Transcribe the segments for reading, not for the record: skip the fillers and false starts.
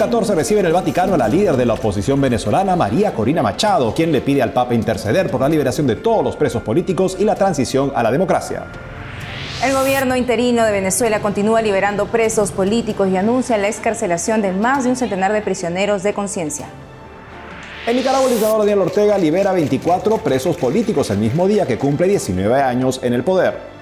XIV recibe en el Vaticano a la líder de la oposición venezolana, María Corina Machado, quien le pide al Papa interceder por la liberación de todos los presos políticos y la transición a la democracia. El gobierno interino de Venezuela continúa liberando presos políticos y anuncia la excarcelación de más de un centenar de prisioneros de conciencia. En Nicaragua, el dictador Daniel Ortega libera 24 presos políticos el mismo día que cumple 19 años en el poder.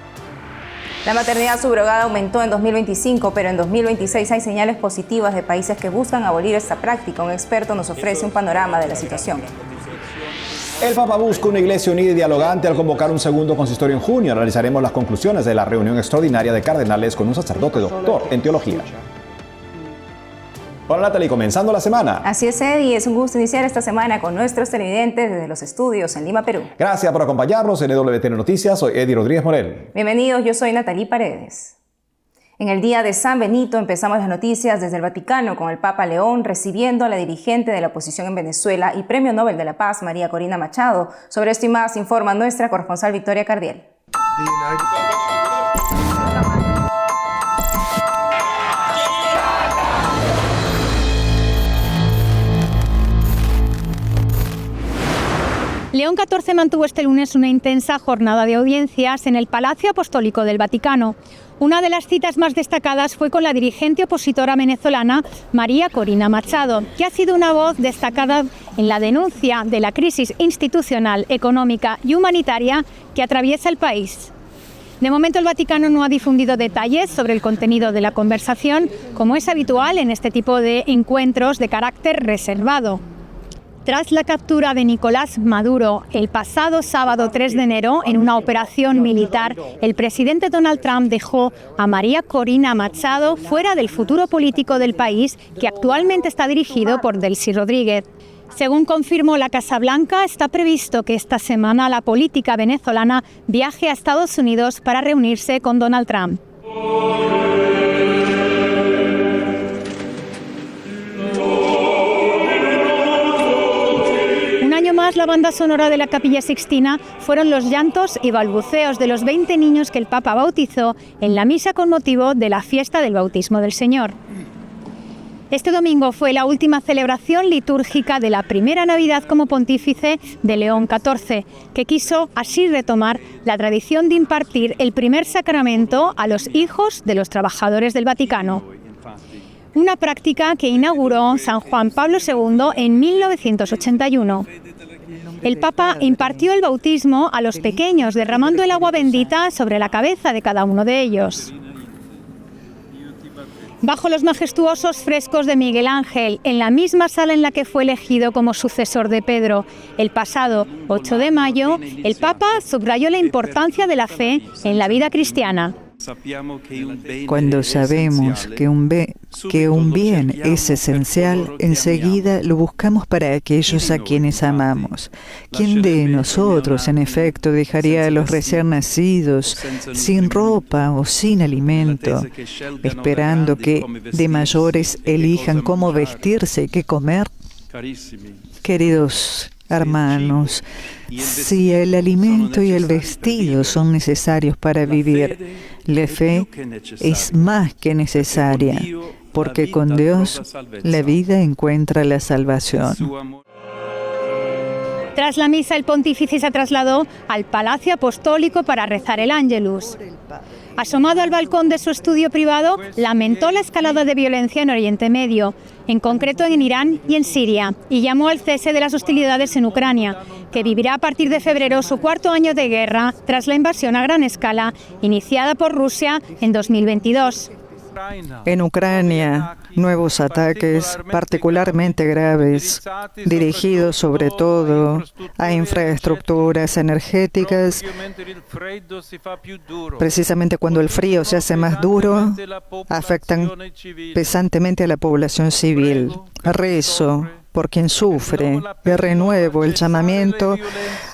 La maternidad subrogada aumentó en 2025, pero en 2026 hay señales positivas de países que buscan abolir esta práctica. Un experto nos ofrece un panorama de la situación. El Papa busca una iglesia unida y dialogante al convocar un segundo consistorio en junio. Analizaremos las conclusiones de la reunión extraordinaria de cardenales con un sacerdote doctor en teología. Hola Natalie, comenzando la semana. Así es, Eddie, es un gusto iniciar esta semana con nuestros televidentes desde los estudios en Lima, Perú. Gracias por acompañarnos en EWTN Noticias, soy Eddie Rodríguez Morel. Bienvenidos, yo soy Natalie Paredes. En el día de San Benito empezamos las noticias desde el Vaticano con el Papa León recibiendo a la dirigente de la oposición en Venezuela y Premio Nobel de la Paz, María Corina Machado. Sobre esto y más informa nuestra corresponsal Victoria Cardiel. León XIV mantuvo este lunes una intensa jornada de audiencias en el Palacio Apostólico del Vaticano. Una de las citas más destacadas fue con la dirigente opositora venezolana María Corina Machado, que ha sido una voz destacada en la denuncia de la crisis institucional, económica y humanitaria que atraviesa el país. De momento el Vaticano no ha difundido detalles sobre el contenido de la conversación, como es habitual en este tipo de encuentros de carácter reservado. Tras la captura de Nicolás Maduro el pasado sábado 3 de enero en una operación militar, el presidente Donald Trump dejó a María Corina Machado fuera del futuro político del país, que actualmente está dirigido por Delcy Rodríguez. Según confirmó la Casa Blanca, está previsto que esta semana la política venezolana viaje a Estados Unidos para reunirse con Donald Trump. Un año más, la banda sonora de la Capilla Sixtina fueron los llantos y balbuceos de los 20 niños que el Papa bautizó en la misa con motivo de la fiesta del bautismo del Señor. Este domingo fue la última celebración litúrgica de la primera Navidad como pontífice de León XIV, que quiso así retomar la tradición de impartir el primer sacramento a los hijos de los trabajadores del Vaticano. Una práctica que inauguró San Juan Pablo II en 1981. El Papa impartió el bautismo a los pequeños, derramando el agua bendita sobre la cabeza de cada uno de ellos. Bajo los majestuosos frescos de Miguel Ángel, en la misma sala en la que fue elegido como sucesor de Pedro, el pasado 8 de mayo, el Papa subrayó la importancia de la fe en la vida cristiana. Cuando sabemos que un bien es esencial, enseguida lo buscamos para aquellos a quienes amamos. ¿Quién de nosotros, en efecto, dejaría a los recién nacidos sin ropa o sin alimento, esperando que de mayores elijan cómo vestirse y qué comer? Queridos hermanos, si el alimento y el vestido son necesarios para vivir, la fe es más que necesaria, porque con Dios la vida encuentra la salvación. Tras la misa, el pontífice se trasladó al Palacio Apostólico para rezar el Ángelus. Asomado al balcón de su estudio privado, lamentó la escalada de violencia en Oriente Medio, en concreto en Irán y en Siria, y llamó al cese de las hostilidades en Ucrania, que vivirá a partir de febrero su cuarto año de guerra tras la invasión a gran escala iniciada por Rusia en 2022. En Ucrania, nuevos ataques particularmente graves, dirigidos sobre todo a infraestructuras energéticas, precisamente cuando el frío se hace más duro, afectan pesantemente a la población civil. Rezo por quien sufre y renuevo el llamamiento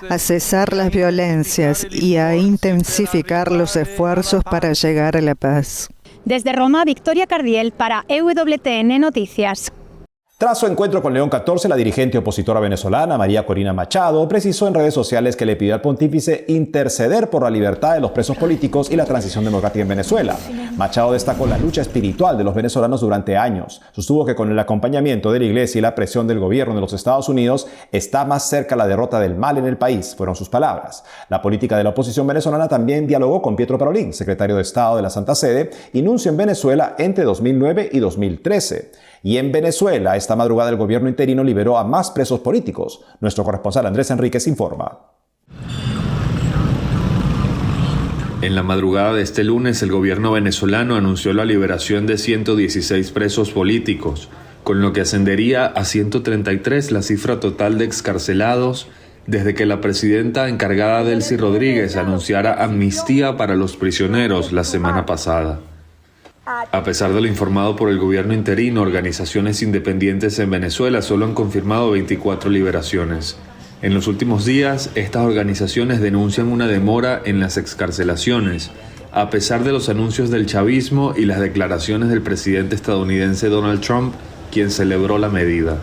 a cesar las violencias y a intensificar los esfuerzos para llegar a la paz. Desde Roma, Victoria Cardiel para EWTN Noticias. Tras su encuentro con León XIV, la dirigente opositora venezolana María Corina Machado precisó en redes sociales que le pidió al pontífice interceder por la libertad de los presos políticos y la transición democrática en Venezuela. Machado destacó la lucha espiritual de los venezolanos durante años. Sostuvo que con el acompañamiento de la Iglesia y la presión del gobierno de los Estados Unidos está más cerca la derrota del mal en el país, fueron sus palabras. La política de la oposición venezolana también dialogó con Pietro Parolin, secretario de Estado de la Santa Sede y nuncio en Venezuela entre 2009 y 2013. Y en Venezuela, esta madrugada el gobierno interino liberó a más presos políticos. Nuestro corresponsal Andrés Enríquez informa. En la madrugada de este lunes, el gobierno venezolano anunció la liberación de 116 presos políticos, con lo que ascendería a 133 la cifra total de excarcelados desde que la presidenta encargada Delcy Rodríguez anunciara amnistía para los prisioneros la semana pasada. A pesar de lo informado por el gobierno interino, organizaciones independientes en Venezuela solo han confirmado 24 liberaciones. En los últimos días, estas organizaciones denuncian una demora en las excarcelaciones, a pesar de los anuncios del chavismo y las declaraciones del presidente estadounidense Donald Trump, quien celebró la medida.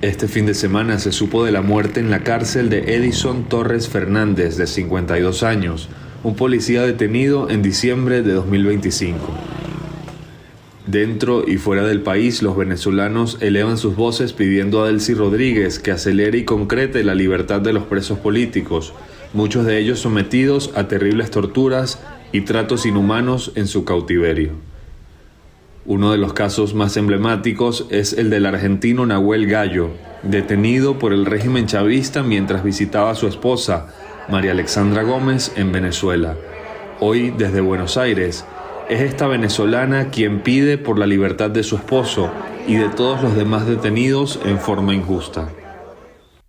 Este fin de semana se supo de la muerte en la cárcel de Edison Torres Fernández, de 52 años, un policía detenido en diciembre de 2025. Dentro y fuera del país, los venezolanos elevan sus voces pidiendo a Delcy Rodríguez que acelere y concrete la libertad de los presos políticos, muchos de ellos sometidos a terribles torturas y tratos inhumanos en su cautiverio. Uno de los casos más emblemáticos es el del argentino Nahuel Gallo, detenido por el régimen chavista mientras visitaba a su esposa, María Alexandra Gómez, en Venezuela. Hoy, desde Buenos Aires, es esta venezolana quien pide por la libertad de su esposo y de todos los demás detenidos en forma injusta.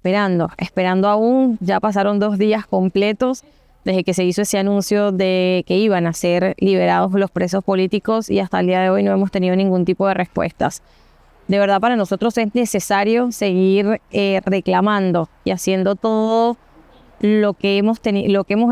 Esperando aún, ya pasaron 2 días completos desde que se hizo ese anuncio de que iban a ser liberados los presos políticos y hasta el día de hoy no hemos tenido ningún tipo de respuestas. De verdad, para nosotros es necesario seguir reclamando y haciendo todo lo que hemos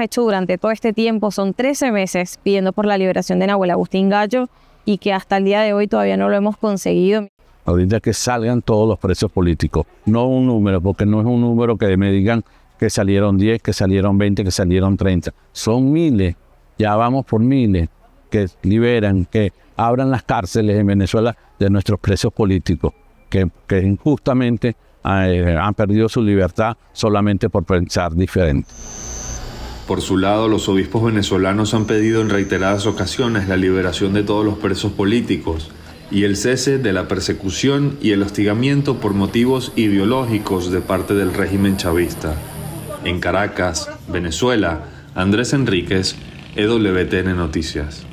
hecho durante todo este tiempo. Son 13 meses pidiendo por la liberación de Nahuel Agustín Gallo y que hasta el día de hoy todavía no lo hemos conseguido. Ahorita que salgan todos los presos políticos, no un número, porque no es un número que me digan que salieron 10, que salieron 20, que salieron 30. Son miles, ya vamos por miles, que liberan, que abran las cárceles en Venezuela de nuestros presos políticos, que injustamente han perdido su libertad solamente por pensar diferente. Por su lado, los obispos venezolanos han pedido en reiteradas ocasiones la liberación de todos los presos políticos y el cese de la persecución y el hostigamiento por motivos ideológicos de parte del régimen chavista. En Caracas, Venezuela, Andrés Enríquez, EWTN Noticias.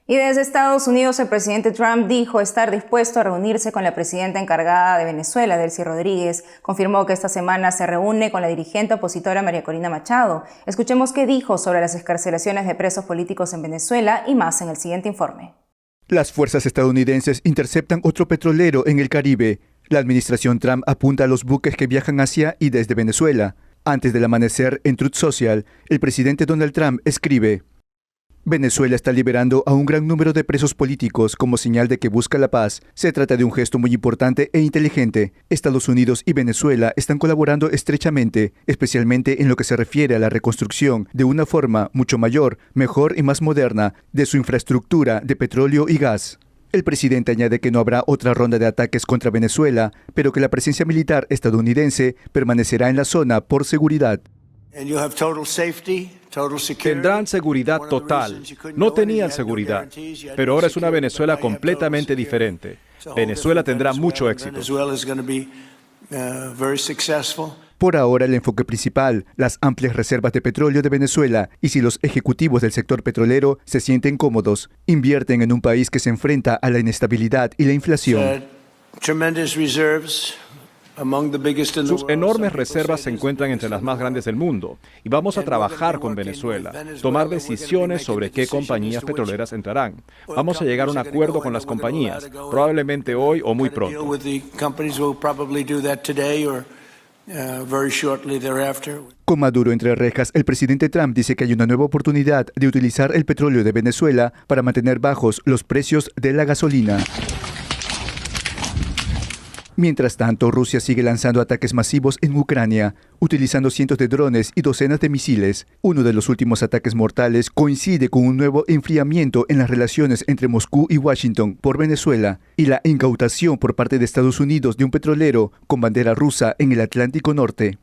Y desde Estados Unidos, el presidente Trump dijo estar dispuesto a reunirse con la presidenta encargada de Venezuela, Delcy Rodríguez. Confirmó que esta semana se reúne con la dirigente opositora María Corina Machado. Escuchemos qué dijo sobre las excarcelaciones de presos políticos en Venezuela y más en el siguiente informe. Las fuerzas estadounidenses interceptan otro petrolero en el Caribe. La administración Trump apunta a los buques que viajan hacia y desde Venezuela. Antes del amanecer, en Truth Social, el presidente Donald Trump escribe: Venezuela está liberando a un gran número de presos políticos como señal de que busca la paz. Se trata de un gesto muy importante e inteligente. Estados Unidos y Venezuela están colaborando estrechamente, especialmente en lo que se refiere a la reconstrucción de una forma mucho mayor, mejor y más moderna de su infraestructura de petróleo y gas. El presidente añade que no habrá otra ronda de ataques contra Venezuela, pero que la presencia militar estadounidense permanecerá en la zona por seguridad. Tendrán seguridad total. No tenían seguridad, pero ahora es una Venezuela completamente diferente. Venezuela tendrá mucho éxito. Por ahora, el enfoque principal, las amplias reservas de petróleo de Venezuela, y si los ejecutivos del sector petrolero se sienten cómodos, invierten en un país que se enfrenta a la inestabilidad y la inflación. Sus enormes reservas se encuentran entre las más grandes del mundo y vamos a trabajar con Venezuela, tomar decisiones sobre qué compañías petroleras entrarán. Vamos a llegar a un acuerdo con las compañías, probablemente hoy o muy pronto. Con Maduro entre rejas, el presidente Trump dice que hay una nueva oportunidad de utilizar el petróleo de Venezuela para mantener bajos los precios de la gasolina. Mientras tanto, Rusia sigue lanzando ataques masivos en Ucrania, utilizando cientos de drones y docenas de misiles. Uno de los últimos ataques mortales coincide con un nuevo enfriamiento en las relaciones entre Moscú y Washington por Venezuela y la incautación por parte de Estados Unidos de un petrolero con bandera rusa en el Atlántico Norte.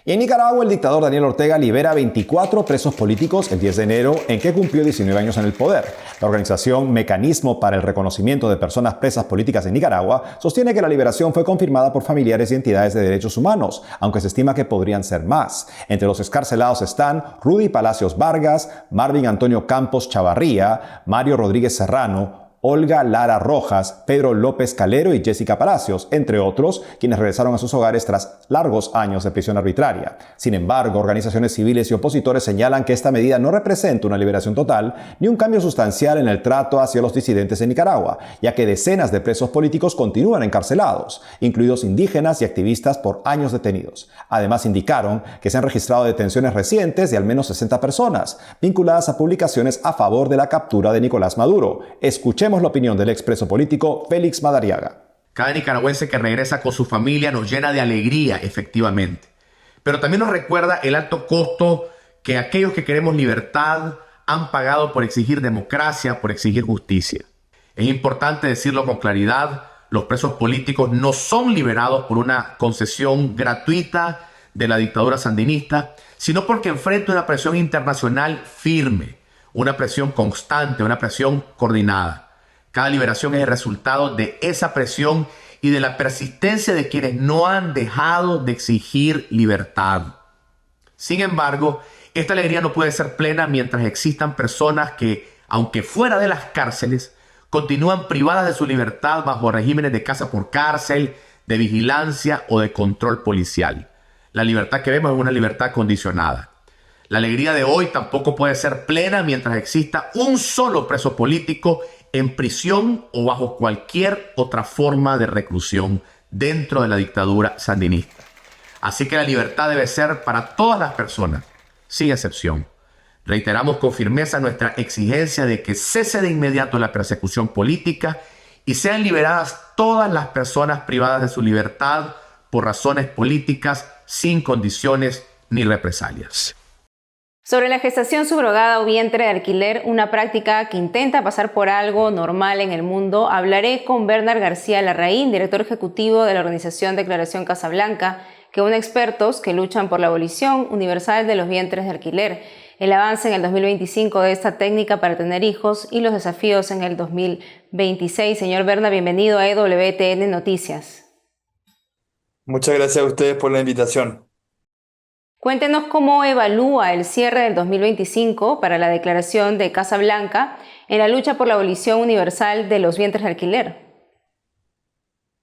Y en Nicaragua, el dictador Daniel Ortega libera 24 presos políticos el 10 de enero, en que cumplió 19 años en el poder. La organización Mecanismo para el Reconocimiento de Personas Presas Políticas en Nicaragua sostiene que la liberación fue confirmada por familiares y entidades de derechos humanos, aunque se estima que podrían ser más. Entre los excarcelados están Rudy Palacios Vargas, Marvin Antonio Campos Chavarría, Mario Rodríguez Serrano, Olga Lara Rojas, Pedro López Calero y Jessica Palacios, entre otros, quienes regresaron a sus hogares tras largos años de prisión arbitraria. Sin embargo, organizaciones civiles y opositores señalan que esta medida no representa una liberación total ni un cambio sustancial en el trato hacia los disidentes en Nicaragua, ya que decenas de presos políticos continúan encarcelados, incluidos indígenas y activistas por años detenidos. Además, indicaron que se han registrado detenciones recientes de al menos 60 personas, vinculadas a publicaciones a favor de la captura de Nicolás Maduro. Escuchemos la opinión del expreso político Félix Madariaga. Cada nicaragüense que regresa con su familia nos llena de alegría, efectivamente. Pero también nos recuerda el alto costo que aquellos que queremos libertad han pagado por exigir democracia, por exigir justicia. Es importante decirlo con claridad, los presos políticos no son liberados por una concesión gratuita de la dictadura sandinista, sino porque enfrentan una presión internacional firme, una presión constante, una presión coordinada. Cada liberación es el resultado de esa presión y de la persistencia de quienes no han dejado de exigir libertad. Sin embargo, esta alegría no puede ser plena mientras existan personas que, aunque fuera de las cárceles, continúan privadas de su libertad bajo regímenes de casa por cárcel, de vigilancia o de control policial. La libertad que vemos es una libertad condicionada. La alegría de hoy tampoco puede ser plena mientras exista un solo preso político en prisión o bajo cualquier otra forma de reclusión dentro de la dictadura sandinista. Así que la libertad debe ser para todas las personas, sin excepción. Reiteramos con firmeza nuestra exigencia de que cese de inmediato la persecución política y sean liberadas todas las personas privadas de su libertad por razones políticas sin condiciones ni represalias. Sobre la gestación subrogada o vientre de alquiler, una práctica que intenta pasar por algo normal en el mundo, hablaré con Bernard García Larraín, director ejecutivo de la organización Declaración Casablanca, que une expertos que luchan por la abolición universal de los vientres de alquiler, el avance en el 2025 de esta técnica para tener hijos y los desafíos en el 2026. Señor Bernard, bienvenido a EWTN Noticias. Muchas gracias a ustedes por la invitación. Cuéntenos cómo evalúa el cierre del 2025 para la declaración de Casablanca en la lucha por la abolición universal de los vientres de alquiler.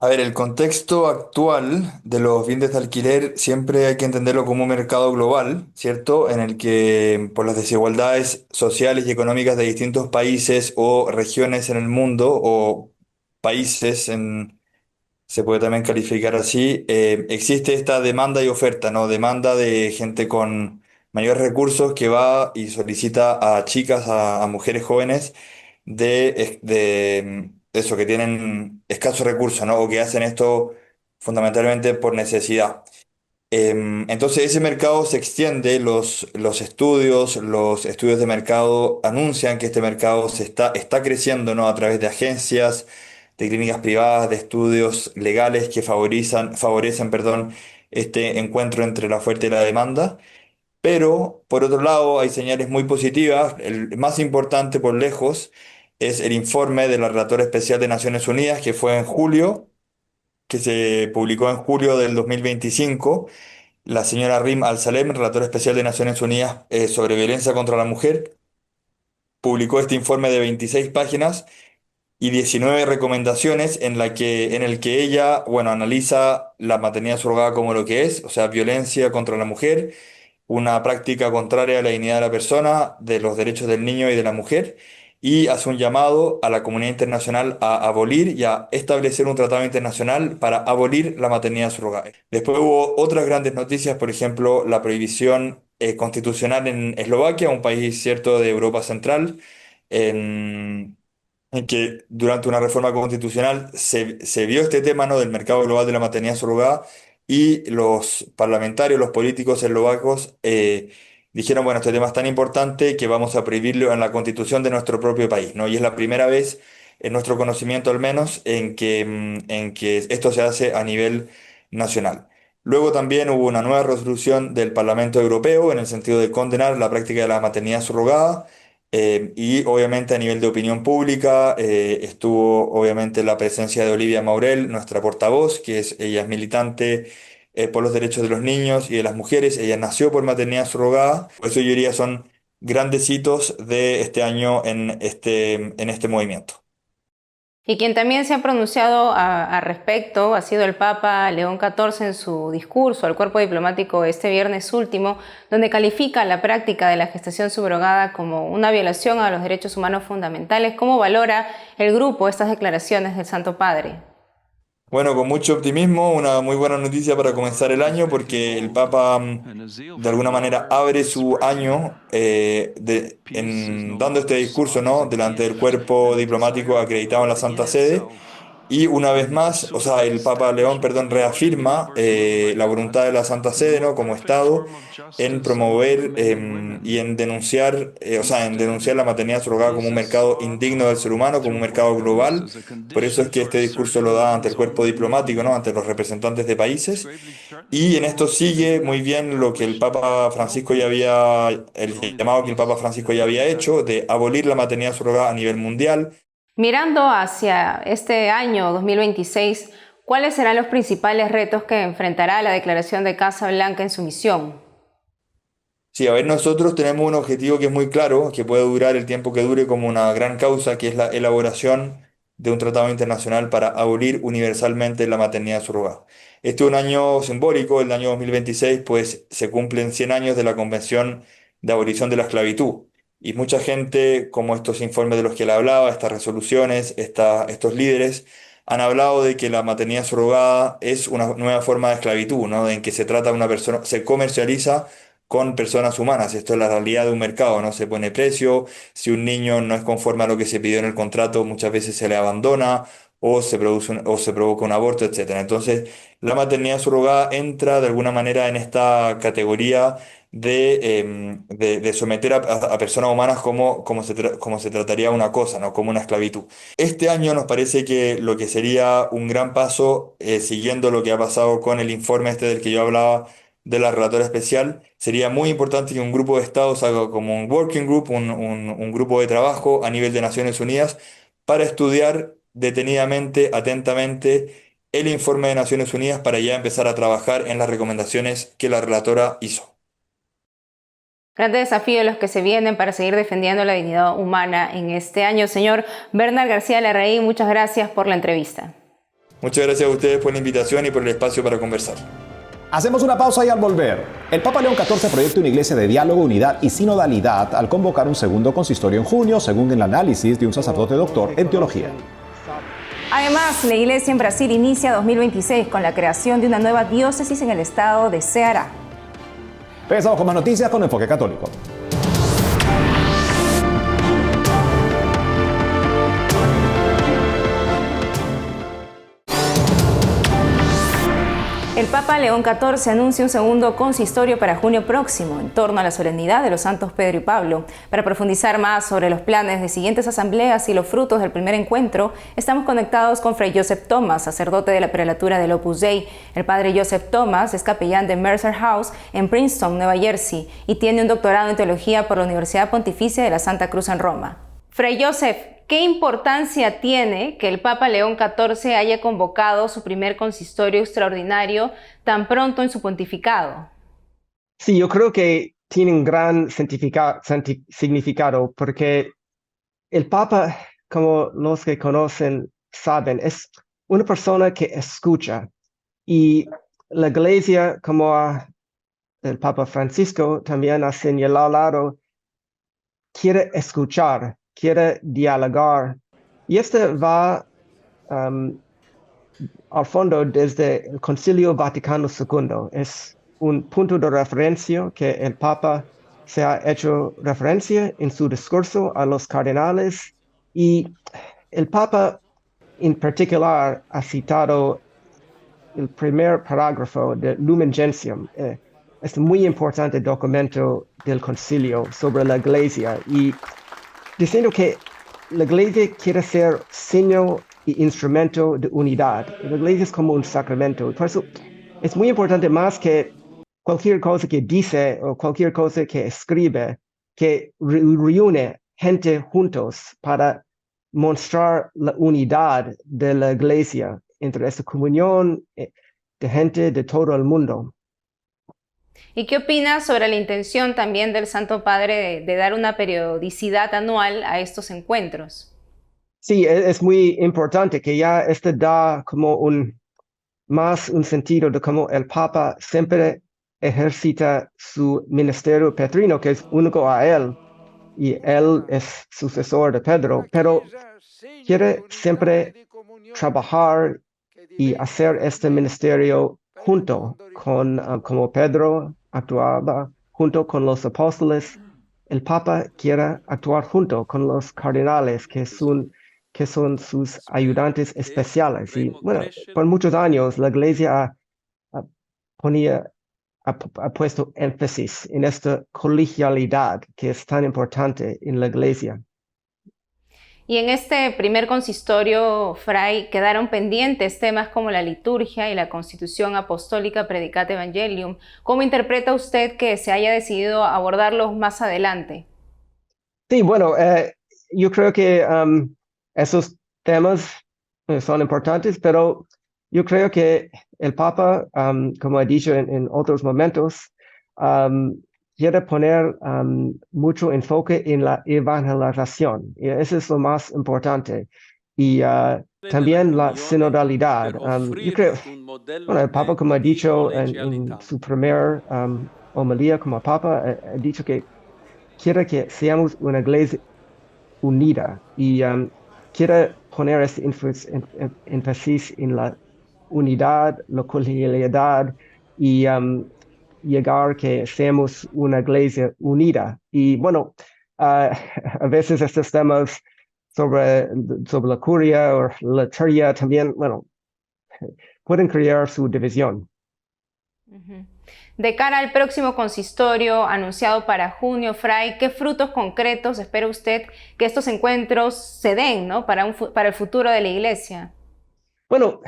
A ver, el contexto actual de los vientres de alquiler siempre hay que entenderlo como un mercado global, ¿cierto? En el que por las desigualdades sociales y económicas de distintos países o regiones en el mundo o países se puede también calificar así, existe esta demanda y oferta, ¿no? Demanda de gente con mayores recursos que va y solicita a chicas, a mujeres jóvenes de eso, que tienen escasos recursos, ¿no? O que hacen esto fundamentalmente por necesidad. Entonces ese mercado se extiende, los estudios de mercado anuncian que este mercado está creciendo, ¿no? A través de agencias, de clínicas privadas, de estudios legales que favorecen, este encuentro entre la oferta y la demanda. Pero, por otro lado, hay señales muy positivas. El más importante por lejos es el informe de la Relatora Especial de Naciones Unidas, que fue en julio, que se publicó en julio del 2025. La señora Rim Al-Salem, Relatora Especial de Naciones Unidas sobre violencia contra la mujer, publicó este informe de 26 páginas y 19 recomendaciones en el que ella, analiza la maternidad subrogada como lo que es, o sea, violencia contra la mujer, una práctica contraria a la dignidad de la persona, de los derechos del niño y de la mujer, y hace un llamado a la comunidad internacional a abolir y a establecer un tratado internacional para abolir la maternidad subrogada. Después hubo otras grandes noticias, por ejemplo, la prohibición constitucional en Eslovaquia, un país cierto de Europa Central, en que durante una reforma constitucional se vio este tema, ¿no?, del mercado global de la maternidad subrogada, y los parlamentarios, los políticos eslovacos dijeron, bueno, este tema es tan importante que vamos a prohibirlo en la constitución de nuestro propio país, ¿no? Y es la primera vez, en nuestro conocimiento al menos, en que esto se hace a nivel nacional. Luego también hubo una nueva resolución del Parlamento Europeo en el sentido de condenar la práctica de la maternidad subrogada. Y obviamente a nivel de opinión pública estuvo obviamente la presencia de Olivia Maurel, nuestra portavoz, ella es militante por los derechos de los niños y de las mujeres. Ella nació por maternidad subrogada. Por eso yo diría son grandes hitos de este año en este movimiento. Y quien también se ha pronunciado al respecto ha sido el Papa León XIV en su discurso al cuerpo diplomático este viernes último, donde califica la práctica de la gestación subrogada como una violación a los derechos humanos fundamentales. ¿Cómo valora el grupo estas declaraciones del Santo Padre? Bueno, con mucho optimismo, una muy buena noticia para comenzar el año, porque el Papa de alguna manera abre su año dando este discurso, ¿no?, delante del cuerpo diplomático acreditado en la Santa Sede. Y una vez más, o sea, el Papa León, perdón, reafirma la voluntad de la Santa Sede, ¿no?, como Estado, en promover y en denunciar, en denunciar la maternidad subrogada como un mercado indigno del ser humano, como un mercado global. Por eso es que este discurso lo da ante el cuerpo diplomático, ¿no?, ante los representantes de países. Y en esto sigue muy bien lo que el Papa Francisco el llamado que el Papa Francisco ya había hecho, de abolir la maternidad subrogada a nivel mundial. Mirando hacia este año 2026, ¿cuáles serán los principales retos que enfrentará la Declaración de Casa Blanca en su misión? Sí, a ver, nosotros tenemos un objetivo que es muy claro, que puede durar el tiempo que dure, como una gran causa, que es la elaboración de un tratado internacional para abolir universalmente la maternidad subrogada. Este es un año simbólico, el año 2026, pues se cumplen 100 años de la Convención de Abolición de la Esclavitud. Y mucha gente, como estos informes de los que él hablaba, estas resoluciones, estos líderes, han hablado de que la maternidad subrogada es una nueva forma de esclavitud, ¿no?, en que se trata de una persona, se comercializa con personas humanas. Esto es la realidad de un mercado, ¿no? Se pone precio, si un niño no es conforme a lo que se pidió en el contrato, muchas veces se le abandona o se provoca un aborto, etc. Entonces, la maternidad subrogada entra de alguna manera en esta categoría de someter a personas humanas como se trataría una cosa, ¿no?, como una esclavitud. Este año nos parece que lo que sería un gran paso, siguiendo lo que ha pasado con el informe del que yo hablaba, de la relatora especial, sería muy importante que un grupo de estados haga como un working group, un grupo de trabajo a nivel de Naciones Unidas para estudiar detenidamente, atentamente, el informe de Naciones Unidas para ya empezar a trabajar en las recomendaciones que la relatora hizo. Grandes desafíos los que se vienen para seguir defendiendo la dignidad humana en este año. Señor Bernard García Larraín, muchas gracias por la entrevista. Muchas gracias a ustedes por la invitación y por el espacio para conversar. Hacemos una pausa y al volver, el Papa León XIV proyecta una iglesia de diálogo, unidad y sinodalidad al convocar un segundo consistorio en junio, según el análisis de un sacerdote doctor en teología. Además, la iglesia en Brasil inicia 2026 con la creación de una nueva diócesis en el estado de Ceará. Regresamos con más noticias con Enfoque Católico. El Papa León XIV anuncia un segundo consistorio para junio próximo en torno a la solemnidad de los santos Pedro y Pablo. Para profundizar más sobre los planes de siguientes asambleas y los frutos del primer encuentro, estamos conectados con Fray Joseph Thomas, sacerdote de la prelatura del Opus Dei. El padre Joseph Thomas es capellán de Mercer House en Princeton, Nueva Jersey, y tiene un doctorado en teología por la Universidad Pontificia de la Santa Cruz en Roma. Fray Joseph, ¿qué importancia tiene que el Papa León XIV haya convocado su primer consistorio extraordinario tan pronto en su pontificado? Sí, yo creo que tiene un gran significado porque el Papa, como los que conocen saben, es una persona que escucha, y la Iglesia, como ha el Papa Francisco también ha señalado, quiere escuchar, quiere dialogar. Y este va al fondo desde el Concilio Vaticano II. Es un punto de referencia que el Papa se ha hecho referencia en su discurso a los cardenales, y el Papa en particular ha citado el primer parágrafo de Lumen Gentium, este muy importante documento del concilio sobre la Iglesia, y diciendo que la Iglesia quiere ser signo y instrumento de unidad. La Iglesia es como un sacramento. Por eso es muy importante, más que cualquier cosa que dice o cualquier cosa que escribe, que reúne gente juntos para mostrar la unidad de la Iglesia entre esta comunión de gente de todo el mundo. ¿Y qué opinas sobre la intención también del Santo Padre de dar una periodicidad anual a estos encuentros? Sí, es muy importante que ya da como más un sentido de cómo el Papa siempre ejercita su ministerio petrino, que es único a él, y él es sucesor de Pedro, pero quiere siempre trabajar y hacer este ministerio junto con, como Pedro actuaba junto con los apóstoles. El Papa quiere actuar junto con los cardenales, que son sus ayudantes especiales. Y bueno, por muchos años la Iglesia ha puesto énfasis en esta colegialidad que es tan importante en la Iglesia. Y en este primer consistorio, Fray, quedaron pendientes temas como la liturgia y la Constitución Apostólica Predicate Evangelium. ¿Cómo interpreta usted que se haya decidido abordarlos más adelante? Sí, bueno, yo creo que esos temas son importantes, pero yo creo que el Papa, como he dicho en otros momentos, quiere poner mucho enfoque en la evangelización, y eso es lo más importante. Y también la sinodalidad. Yo creo, bueno, el Papa, como ha dicho en su primer homilía como Papa, ha dicho que quiere que seamos una iglesia unida, y quiere poner este énfasis en la unidad, la colegialidad, y llegar que seamos una iglesia unida. Y bueno, a veces estos temas sobre la curia o la liturgia también, bueno, pueden crear su división. De cara al próximo consistorio anunciado para junio, Fray, ¿qué frutos concretos espera usted que estos encuentros se den, ¿no? para el futuro de la Iglesia? Bueno,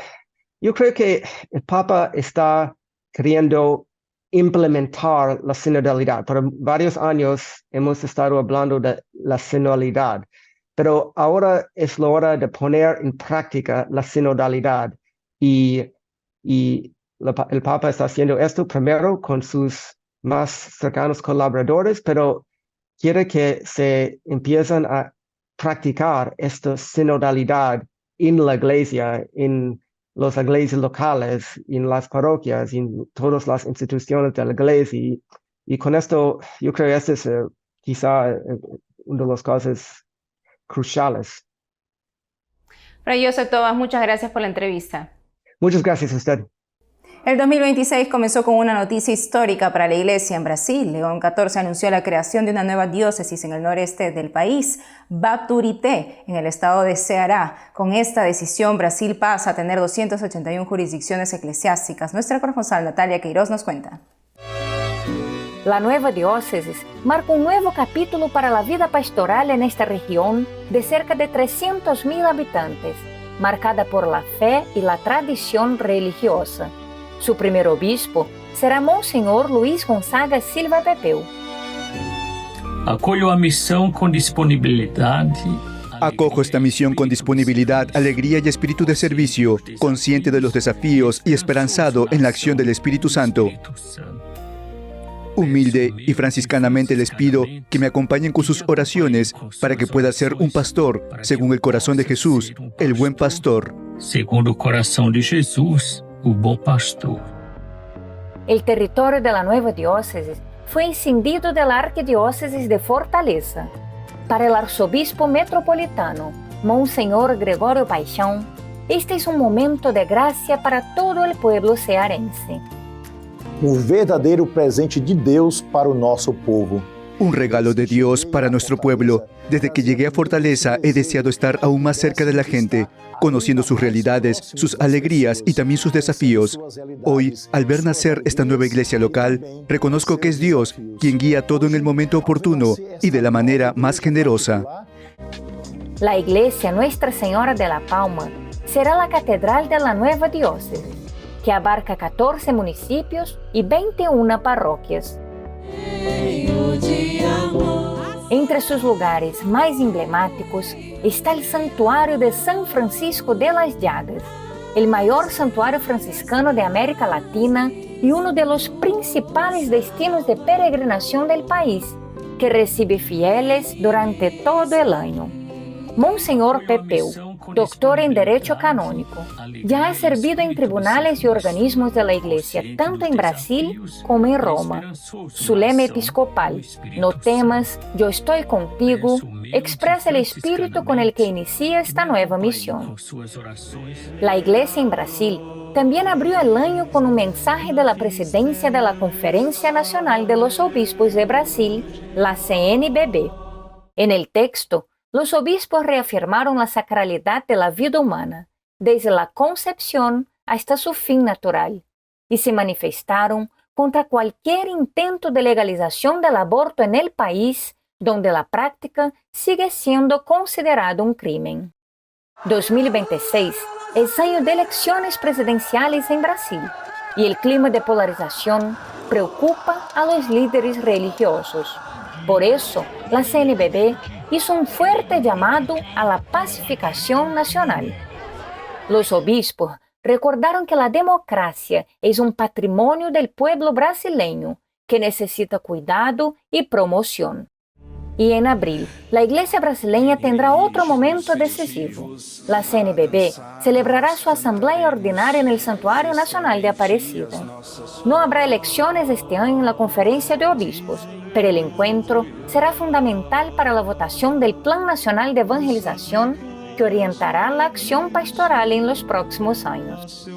yo creo que el Papa está queriendo implementar la sinodalidad. Por varios años hemos estado hablando de la sinodalidad, pero ahora es la hora de poner en práctica la sinodalidad, y el Papa está haciendo esto primero con sus más cercanos colaboradores, pero quiere que se empiecen a practicar esta sinodalidad en la Iglesia, en las iglesias locales, en las parroquias, en todas las instituciones de la Iglesia. Y con esto, yo creo que este es quizá una de las cosas cruciales. Fray Joseph Tobas, muchas gracias por la entrevista. Muchas gracias a usted. El 2026 comenzó con una noticia histórica para la Iglesia en Brasil. León XIV anunció la creación de una nueva diócesis en el noreste del país, Baturité, en el estado de Ceará. Con esta decisión, Brasil pasa a tener 281 jurisdicciones eclesiásticas. Nuestra corresponsal Natalia Queiroz nos cuenta. La nueva diócesis marca un nuevo capítulo para la vida pastoral en esta región de cerca de 300.000 habitantes, marcada por la fe y la tradición religiosa. Su primer obispo será Monsenhor Luiz Gonzaga Silva Pepeu. Acolho a misión con disponibilidad. Acojo esta misión con disponibilidad, alegría y espíritu de servicio, consciente de los desafíos y esperanzado en la acción del Espíritu Santo. Humilde y franciscanamente les pido que me acompañen con sus oraciones para que pueda ser un pastor según el corazón de Jesús, el buen pastor. Segundo el corazón de Jesús, el buen pastor. El territorio de la nueva diócesis fue escindido de la arquidiócesis de Fortaleza. Para el arzobispo metropolitano, Monseñor Gregorio Paixão, este es un momento de gracia para todo el pueblo cearense. Verdadeiro presente de Deus para o nosso povo. Un regalo de Dios para nuestro pueblo. Desde que llegué a Fortaleza he deseado estar aún más cerca de la gente, conociendo sus realidades, sus alegrías y también sus desafíos. Hoy, al ver nacer esta nueva iglesia local, reconozco que es Dios quien guía todo en el momento oportuno y de la manera más generosa. La iglesia Nuestra Señora de la Palma será la catedral de la nueva diócesis, que abarca 14 municipios y 21 parroquias. Entre sus lugares más emblemáticos está el Santuario de San Francisco de las Llagas, el mayor santuario franciscano de América Latina y uno de los principales destinos de peregrinación del país, que recibe fieles durante todo el año. Monseñor Pepeu, doctor en Derecho Canónico, ya ha servido en tribunales y organismos de la Iglesia, tanto en Brasil como en Roma. Su lema episcopal, "No temas, yo estoy contigo", expresa el espíritu con el que inicia esta nueva misión. La Iglesia en Brasil también abrió el año con un mensaje de la presidencia de la Conferencia Nacional de los Obispos de Brasil, la CNBB. En el texto, los obispos reafirmaron la sacralidad de la vida humana, desde la concepción hasta su fin natural, y se manifestaron contra cualquier intento de legalización del aborto en el país, donde la práctica sigue siendo considerada un crimen. 2026 es año de elecciones presidenciales en Brasil, y el clima de polarización preocupa a los líderes religiosos. Por eso, la CNBB hizo un fuerte llamado a la pacificación nacional. Los obispos recordaron que la democracia es un patrimonio del pueblo brasileño que necesita cuidado y promoción. Y en abril, la Iglesia brasileña tendrá otro momento decisivo. La CNBB celebrará su asamblea ordinaria en el Santuario Nacional de Aparecida. No habrá elecciones este año en la Conferencia de Obispos, pero el encuentro será fundamental para la votación del Plan Nacional de Evangelización que orientará la acción pastoral en los próximos años.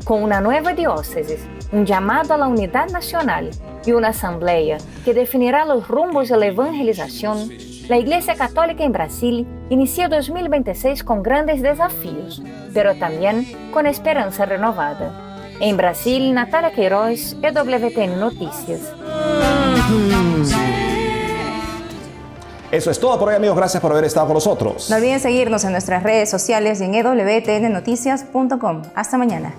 Con una nueva diócesis, un llamado a la unidad nacional y una asamblea que definirá los rumbos de la evangelización, la Iglesia Católica en Brasil inicia 2026 con grandes desafíos, pero también con esperanza renovada. En Brasil, Natalia Queiroz, EWTN Noticias. Eso es todo por hoy, amigos. Gracias por haber estado con nosotros. No olviden seguirnos en nuestras redes sociales y en ewtnnoticias.com. Hasta mañana.